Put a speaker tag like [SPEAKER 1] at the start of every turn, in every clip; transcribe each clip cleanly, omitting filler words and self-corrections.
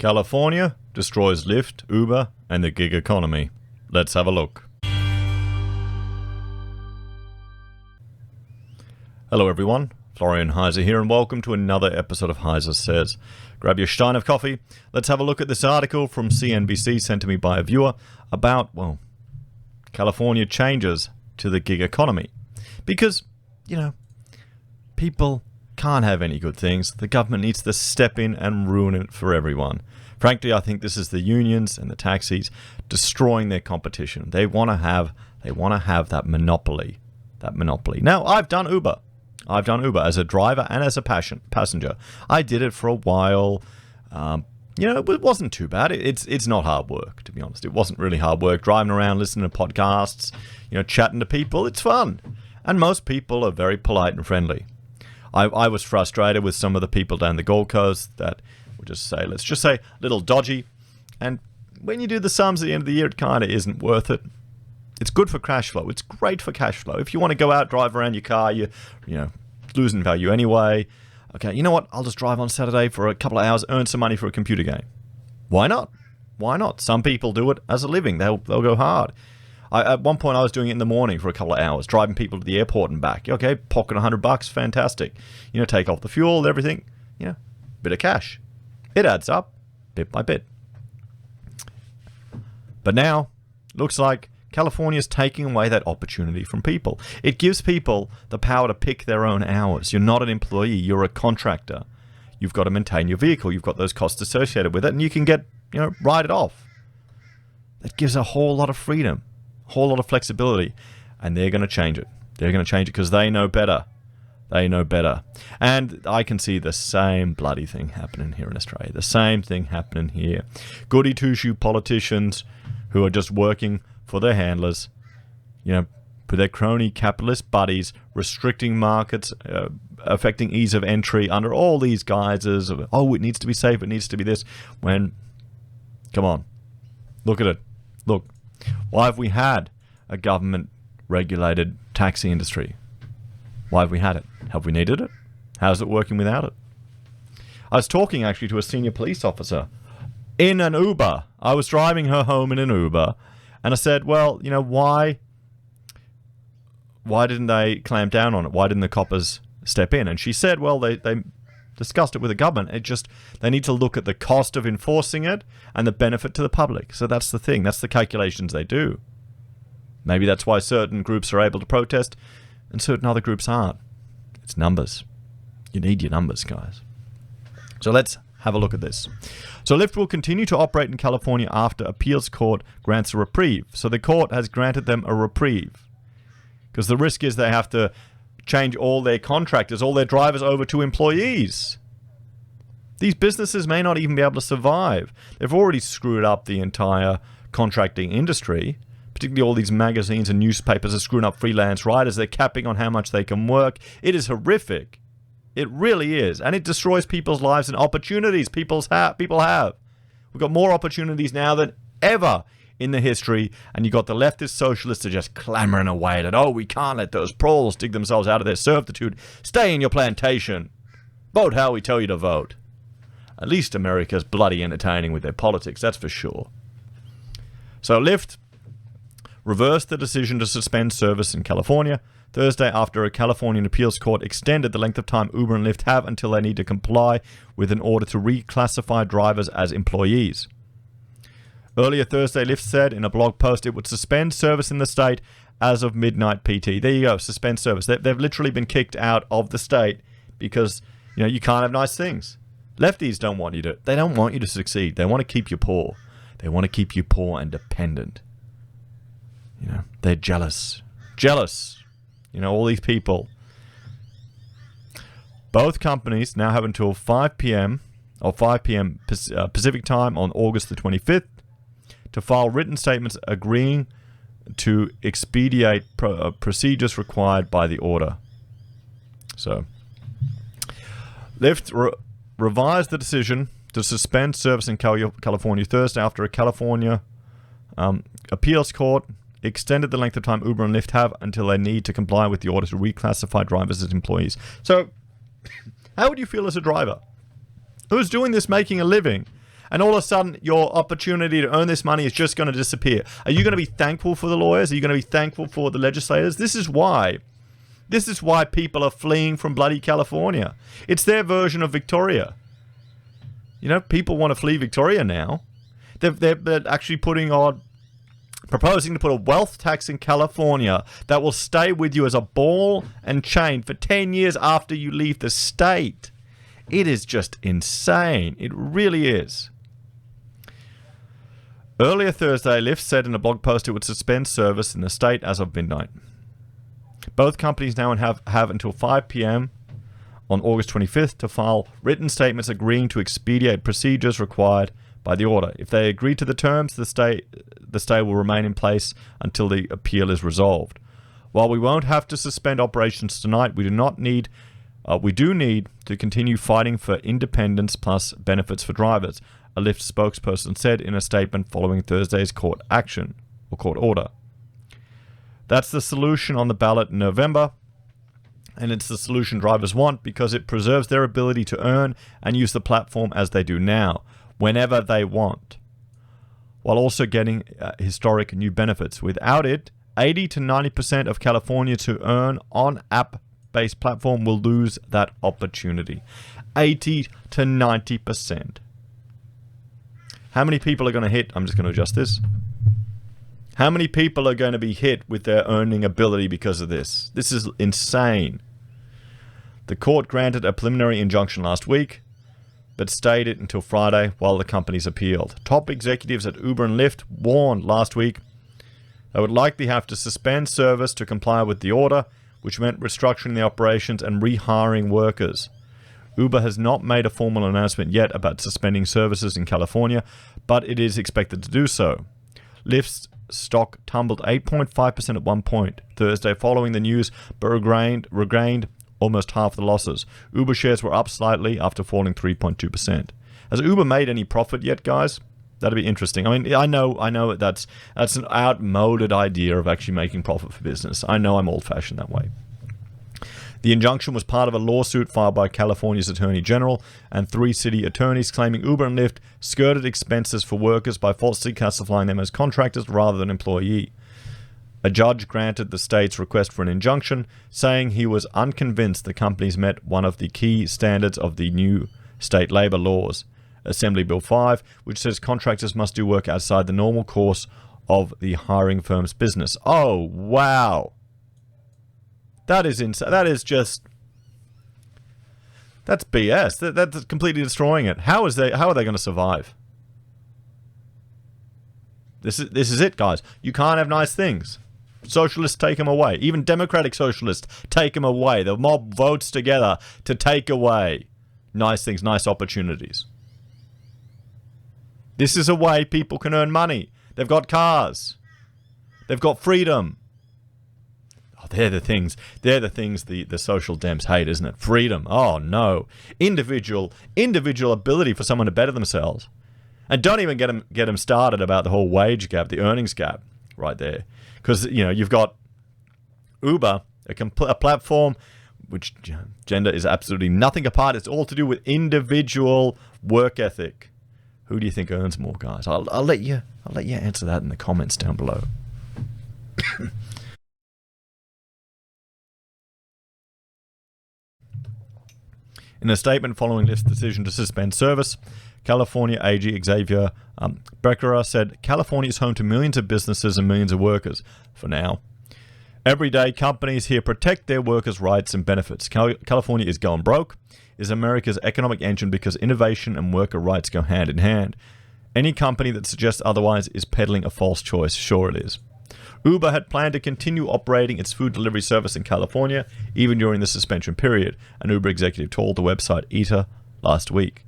[SPEAKER 1] California destroys Lyft, Uber, and the gig economy. Let's have a look. Hello everyone, Florian.heise here, and welcome to another episode of HeiseSays. Grab your stein of coffee. Let's have a look at this article from CNBC sent to me by a viewer about, well, California changes to the gig economy. Because, people can't have any good things. The government needs to step in and ruin it for everyone. Frankly, I think this is the unions and the taxis destroying their competition. They want to have that monopoly. Now, I've done Uber as a driver and as a passenger. I did it for a while. It wasn't too bad. It's not hard work, to be honest. It wasn't really hard work. Driving around, listening to podcasts, chatting to people. It's fun. And most people are very polite and friendly. I was frustrated with some of the people down the Gold Coast that let's just say, a little dodgy. And when you do the sums at the end of the year, it kind of isn't worth it. It's good for cash flow. It's great for cash flow. If you want to go out, drive around your car, you're losing value anyway. Okay, you know what? I'll just drive on Saturday for a couple of hours, earn some money for a computer game. Why not? Why not? Some people do it as a living. They'll go hard. At one point, I was doing it in the morning for a couple of hours, driving people to the airport and back. Okay, pocket $100, fantastic. Take off the fuel, everything. Bit of cash. It adds up, bit by bit. But now, looks like California's taking away that opportunity from people. It gives people the power to pick their own hours. You're not an employee, you're a contractor. You've got to maintain your vehicle, you've got those costs associated with it, and you can get, write it off. That gives a whole lot of freedom, a whole lot of flexibility, and they're going to change it. They're going to change it because they know better. They know better. And I can see the same bloody thing happening here in Australia. The same thing happening here. Goody two-shoe politicians who are just working for their handlers, for their crony capitalist buddies, restricting markets, affecting ease of entry under all these guises of, it needs to be safe, it needs to be this, when, come on, look at it. Look, why have we had a government-regulated taxi industry? Why have we had it? Have we needed it? How's it working without it? I was talking actually to a senior police officer in an Uber. I was driving her home in an Uber, and I said, well, why didn't they clamp down on it? Why didn't the coppers step in? And she said, well, they discussed it with the government. They need to look at the cost of enforcing it and the benefit to the public. So that's the thing. That's the calculations they do. Maybe that's why certain groups are able to protest and certain other groups aren't. It's numbers. You need your numbers, guys. So let's have a look at this. So Lyft will continue to operate in California after appeals court grants a reprieve. So the court has granted them a reprieve. Because the risk is they have to change all their contractors, all their drivers over to employees. These businesses may not even be able to survive. They've already screwed up the entire contracting industry. Particularly all these magazines and newspapers are screwing up freelance riders. They're capping on how much they can work. It is horrific. It really is. And it destroys people's lives and opportunities people have. We've got more opportunities now than ever in the history. And you've got the leftist socialists are just clamoring away that, we can't let those proles dig themselves out of their servitude. Stay in your plantation. Vote how we tell you to vote. At least America's bloody entertaining with their politics, that's for sure. So Lyft reversed the decision to suspend service in California Thursday after a Californian appeals court extended the length of time Uber and Lyft have until they need to comply with an order to reclassify drivers as employees. Earlier Thursday, Lyft said in a blog post it would suspend service in the state as of midnight PT. There you go, suspend service. They've literally been kicked out of the state because, you can't have nice things. Lefties don't want you to succeed. They want to keep you poor. They want to keep you poor and dependent. They're jealous. All these people. Both companies now have until 5 p.m. Pacific time on August the 25th to file written statements agreeing to expedite procedures required by the order. So, Lyft revised the decision to suspend service in California Thursday after a California appeals court extended the length of time Uber and Lyft have until they need to comply with the order to reclassify drivers as employees. So, how would you feel as a driver who's doing this, making a living, And all of a sudden, your opportunity to earn this money is just going to disappear. Are you going to be thankful for the lawyers? Are you going to be thankful for the legislators? This is why people are fleeing from bloody California. It's their version of Victoria. You know, people want to flee Victoria now. They're actually proposing to put a wealth tax in California that will stay with you as a ball and chain for 10 years after you leave the state. It is just insane. It really is. Earlier Thursday, Lyft said in a blog post it would suspend service in the state as of midnight. Both companies now have until 5 p.m. on August 25th to file written statements agreeing to expedite procedures required by the order. If they agree to the terms, the stay will remain in place until the appeal is resolved. While we won't have to suspend operations tonight, we do need to continue fighting for independence plus benefits for drivers, a Lyft spokesperson said in a statement following Thursday's court action or court order. That's the solution on the ballot in November, and it's the solution drivers want because it preserves their ability to earn and use the platform as they do now, whenever they want, while also getting historic new benefits. Without it, 80 to 90% of Californians who earn on app-based platform will lose that opportunity. 80 to 90%. How many people are going to hit? I'm just going to adjust this. How many people are going to be hit with their earning ability because of this? This is insane. The court granted a preliminary injunction last week, but stayed it until Friday while the companies appealed. Top executives at Uber and Lyft warned last week they would likely have to suspend service to comply with the order, which meant restructuring the operations and rehiring workers. Uber has not made a formal announcement yet about suspending services in California, but it is expected to do so. Lyft's stock tumbled 8.5% at one point Thursday following the news, but regained almost half the losses. Uber shares were up slightly after falling 3.2%. Has Uber made any profit yet, guys? That'd be interesting. I mean, I know that's an outmoded idea of actually making profit for business. I know I'm old-fashioned that way. The injunction was part of a lawsuit filed by California's Attorney General and 3 city attorneys claiming Uber and Lyft skirted expenses for workers by falsely classifying them as contractors rather than employee. A judge granted the state's request for an injunction, saying he was unconvinced the companies met one of the key standards of the new state labor laws, Assembly Bill 5, which says contractors must do work outside the normal course of the hiring firm's business. Oh, wow. That is insane. That is just... That's BS. That's completely destroying it. How are they going to survive? This is it, guys. You can't have nice things. Socialists take them away. Even democratic socialists take them away. The mob votes together to take away nice things, nice opportunities. This is a way people can earn money. They've got cars. They've got freedom. Oh, they're the things the social Dems hate, isn't it? Freedom. Oh, no. Individual ability for someone to better themselves. And don't even get them started about the whole wage gap, the earnings gap right there. Because, you know, you've got Uber, a platform which gender is absolutely nothing apart. It's all to do with individual work ethic. Who do you think earns more, guys? I'll let you answer that in the comments down below. In a statement following Lyft's decision to suspend service, California AG Xavier Becerra said, California is home to millions of businesses and millions of workers, for now. Every day, companies here protect their workers' rights and benefits. California is going broke, is America's economic engine because innovation and worker rights go hand in hand. Any company that suggests otherwise is peddling a false choice. Sure it is. Uber had planned to continue operating its food delivery service in California, even during the suspension period, an Uber executive told the website Eater last week.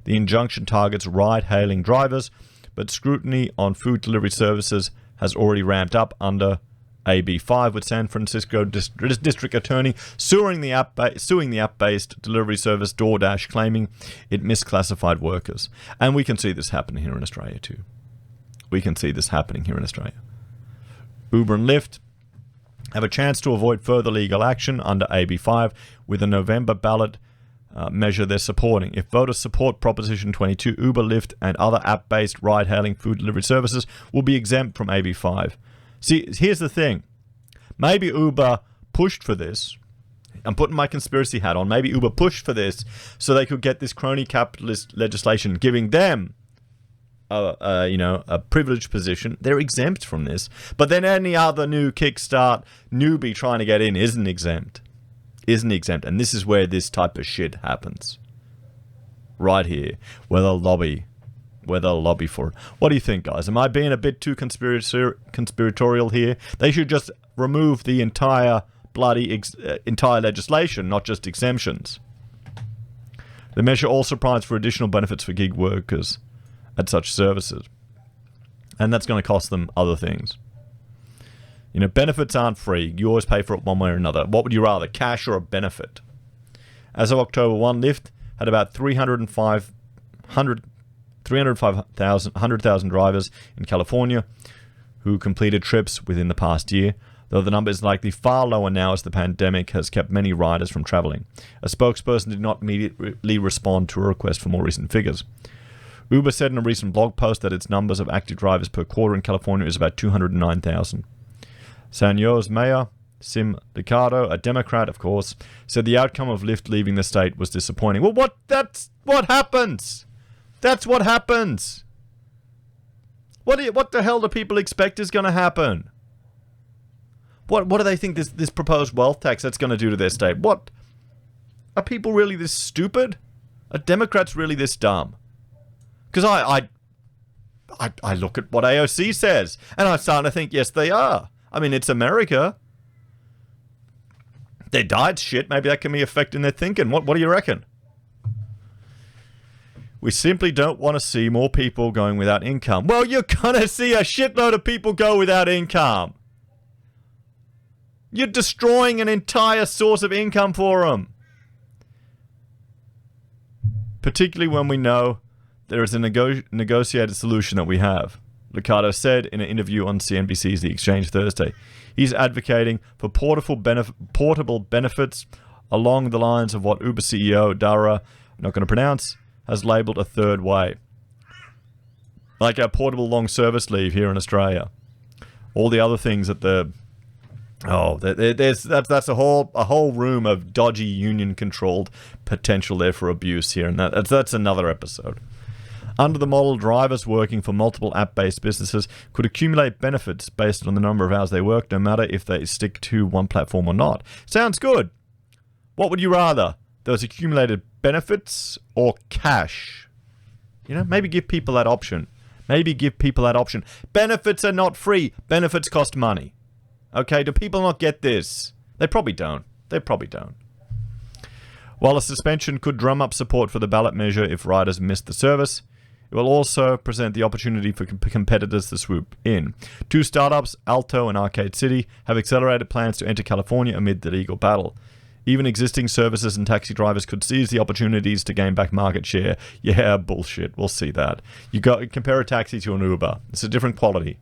[SPEAKER 1] The injunction targets ride-hailing drivers, but scrutiny on food delivery services has already ramped up under AB 5, with San Francisco District Attorney suing the app-based delivery service DoorDash, claiming it misclassified workers. And we can see this happening here in Australia too. Uber and Lyft have a chance to avoid further legal action under AB 5 with a November ballot measure they're supporting. If voters support Proposition 22, Uber, Lyft, and other app-based ride-hailing food delivery services will be exempt from AB 5. See, here's the thing. Maybe Uber pushed for this. I'm putting my conspiracy hat on. Maybe Uber pushed for this so they could get this crony capitalist legislation giving them a privileged position. They're exempt from this. But then any other new kickstart newbie trying to get in isn't exempt. And this is where this type of shit happens. Right here. Where they'll lobby for it. What do you think, guys? Am I being a bit too conspiratorial here? They should just remove the entire entire legislation, not just exemptions. The measure also provides for additional benefits for gig workers at such services. And that's going to cost them other things. Benefits aren't free. You always pay for it one way or another. What would you rather, cash or a benefit? As of October 1, Lyft had about 100,000 drivers in California who completed trips within the past year, though the number is likely far lower now as the pandemic has kept many riders from traveling. A spokesperson did not immediately respond to a request for more recent figures. Uber said in a recent blog post that its numbers of active drivers per quarter in California is about 209,000. San Jose's mayor, Sim Liccardo, a Democrat, of course, said the outcome of Lyft leaving the state was disappointing. Well, that's what happens. That's what happens. What the hell do people expect is going to happen? What do they think this proposed wealth tax that's going to do to their state? What? Are people really this stupid? Are Democrats really this dumb? Because I look at what AOC says, and I'm starting to think, yes, they are. I mean, it's America. Their diet's shit. Maybe that can be affecting their thinking. What do you reckon? We simply don't want to see more people going without income. Well, you're going to see a shitload of people go without income. You're destroying an entire source of income for them. Particularly when we know there is a negotiated solution that we have. Liccardo said in an interview on CNBC's The Exchange Thursday. He's advocating for portable benefits along the lines of what Uber CEO Dara, I'm not going to pronounce, has labelled a third way. Like our portable long service leave here in Australia. All the other things that that's a whole room of dodgy union-controlled potential there for abuse here, and that's another episode. Under the model, drivers working for multiple app-based businesses could accumulate benefits based on the number of hours they work, no matter if they stick to one platform or not. Sounds good. What would you rather? Those accumulated benefits or cash? Maybe give people that option. Benefits are not free. Benefits cost money. Okay, do people not get this? They probably don't. While a suspension could drum up support for the ballot measure if riders miss the service, it will also present the opportunity for competitors to swoop in. Two startups, Alto and Arcade City, have accelerated plans to enter California amid the legal battle. Even existing services and taxi drivers could seize the opportunities to gain back market share. Yeah, bullshit. We'll see that. Compare a taxi to an Uber. It's a different quality.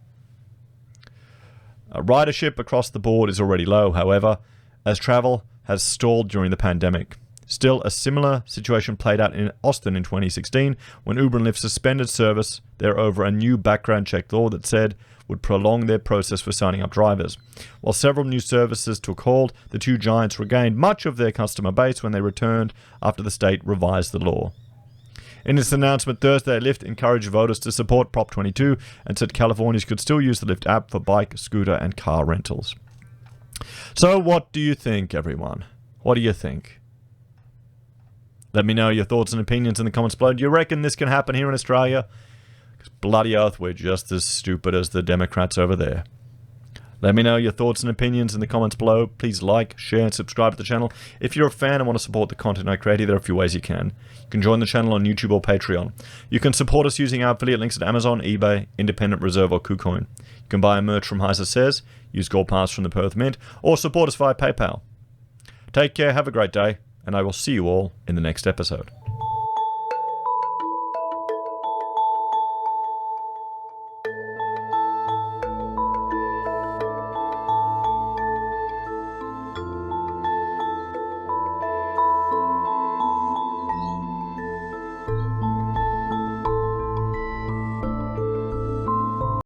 [SPEAKER 1] Ridership across the board is already low, however, as travel has stalled during the pandemic. Still, a similar situation played out in Austin in 2016 when Uber and Lyft suspended service there over a new background check law that said would prolong their process for signing up drivers. While several new services took hold, the two giants regained much of their customer base when they returned after the state revised the law. In its announcement Thursday, Lyft encouraged voters to support Prop 22 and said Californians could still use the Lyft app for bike, scooter, and car rentals. So what do you think, everyone? What do you think? Let me know your thoughts and opinions in the comments below. Do you reckon this can happen here in Australia? Because bloody oath, we're just as stupid as the Democrats over there. Let me know your thoughts and opinions in the comments below. Please like, share, and subscribe to the channel. If you're a fan and want to support the content I create, there are a few ways you can. You can join the channel on YouTube or Patreon. You can support us using our affiliate links at Amazon, eBay, Independent Reserve, or Kucoin. You can buy a merch from HeiseSays, use Gold Pass from the Perth Mint, or support us via PayPal. Take care, have a great day, and I will see you all in the next episode.